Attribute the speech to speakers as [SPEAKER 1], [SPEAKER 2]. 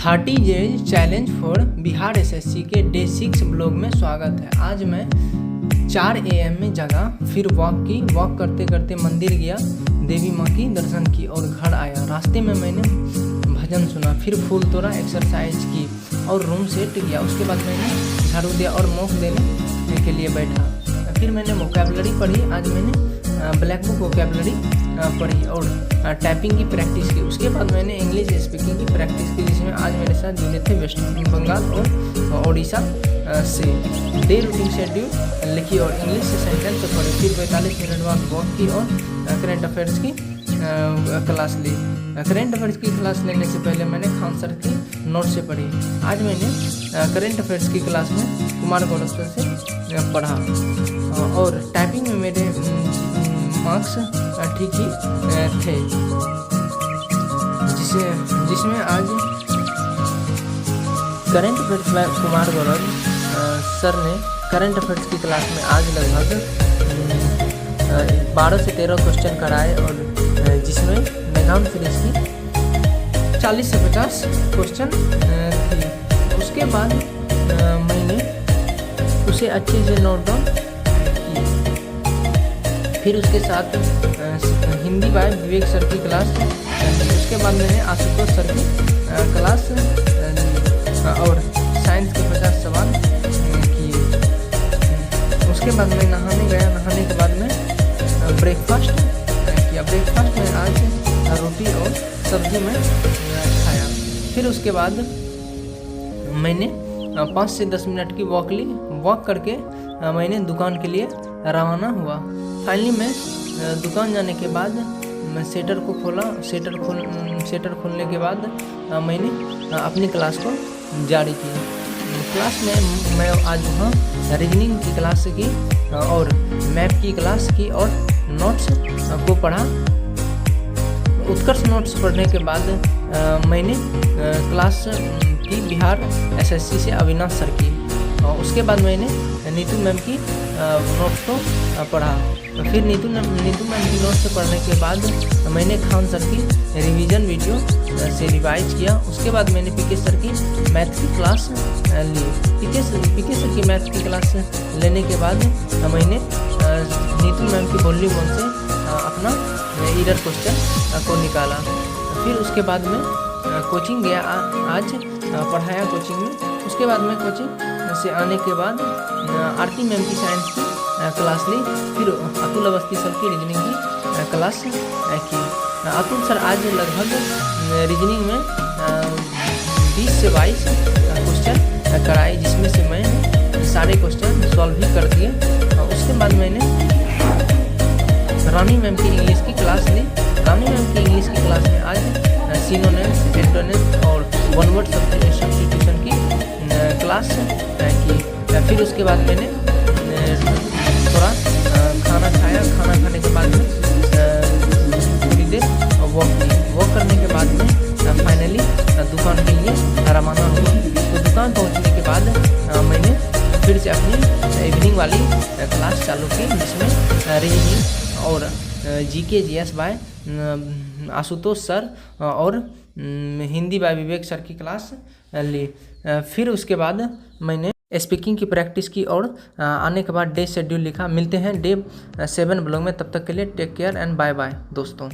[SPEAKER 1] 30 days challenge for Bihar SSC के day 6 blog में स्वागत है। आज मैं 4 AM में जगा, फिर वॉक करते करते मंदिर गया, देवी माँ की दर्शन की और घर आया। रास्ते में मैंने भजन सुना, फिर फूल तोड़ा, एक्सरसाइज की और रूम सेट किया। उसके बाद मैंने झाड़ू दिया और मॉक देने के लिए बैठा। फिर मैंने वोकैबुलरी पढ़ी। आज मैंने ब्लैक बुक वोकैबुलरी पढ़ी और टाइपिंग की प्रैक्टिस की। उसके बाद मैंने इंग्लिश स्पीकिंग की प्रैक्टिस की, जिसमें आज मेरे साथ जुड़े थे वेस्ट बंगाल और उड़ीसा से। डे रूटीन शेड्यूल लिखी और इंग्लिश से सेंटेंस पढ़े। फिर 45 मिनट बाद वॉक की और करेंट अफेयर्स की क्लास ली। करेंट अफेयर्स की क्लास लेने से पहले मैंने खान सर की नोट से पढ़ी। आज मैंने करेंट अफेयर्स की क्लास में कुमार गौरव सर से पढ़ा और टाइपिंग में मेरे मार्क्स ठीक ही थे, जिसमें आज current affairs Kumar Gaurav sir ने करेंट अफेयर्स की क्लास में आज लगभग 12 से 13 क्वेश्चन कराए और जिसमें मेघाम सीरीज की 40 से 50 क्वेश्चन थी। उसके बाद मैंने उसे अच्छे से नोट डाउन की। फिर उसके साथ हिंदी बाय विवेक सर की क्लास। उसके बाद मैंने आशुतोष सर की क्लास और साइंस के 50 सवाल किए। उसके बाद मैं नहाने गया। नहाने के बाद मैं ब्रेकफास्ट किया। ब्रेकफास्ट में आज रोटी और सब्जी में खाया। फिर उसके बाद मैंने 5 से 10 मिनट की वॉक ली। वॉक करके मैंने दुकान के लिए रवाना हुआ। फाइनली मैं दुकान जाने के बाद मैं शटर को खोला। शटर खोलने के बाद मैंने अपनी क्लास को जारी की। क्लास में मैं आज वहाँ रीजनिंग की क्लास की और मैप की क्लास की और नोट्स को पढ़ा। उत्कर्ष नोट्स पढ़ने के बाद मैंने क्लास की बिहार एसएससी से अविनाश सर की। और उसके बाद मैंने नीतू मैम की नोट्स को पढ़ा। फिर नीतू मैम की नोट्स पढ़ने के बाद मैंने खान सर की रिवीजन वीडियो से रिवाइज किया। उसके बाद मैंने पीके सर की मैथ की क्लास ली। पीके सर की मैथ की क्लास लेने के बाद मैंने नीतू मैम की बोली वन से अपना ईरर क्वेश्चन को निकाला। फिर उसके बाद मैं कोचिंग गया। आज पढ़ाया कोचिंग में। उसके बाद मैं कोचिंग से आने के बाद आरती मैम की साइंस की क्लास ली। फिर अतुल अवस्थी सर की रीजनिंग की क्लास की। अतुल सर आज लगभग रीजनिंग में 20 से 22 क्वेश्चन कराए, जिसमें से मैं सारे क्वेश्चन सॉल्व भी कर दिए। उसके बाद मैंने रानी मैम की इंग्लिश की क्लास ली। रानी मैम की इंग्लिश की क्लास में आज सिनोनिम्स, एंटोनिम्स और वन वर्ड सब्स्टिट्यूशन की क्लास की। फिर उसके बाद मैंने थोड़ा खाना खाया। खाना खाने के बाद में थोड़ी देर वॉक की। वॉक करने के बाद में फाइनली दुकान के लिए रवाना हुआ। तो दुकान पहुंचने के बाद मैंने फिर से अपनी इवनिंग वाली क्लास चालू की, जिसमें रीजनिंग और GK GS bye Ashutosh sir और हिंदी बाय विवेक सर की क्लास ली। फिर उसके बाद मैंने स्पीकिंग की प्रैक्टिस की और आने के बाद डे शेड्यूल लिखा। मिलते हैं डे 7 ब्लॉग में। तब तक के लिए take care and bye bye दोस्तों।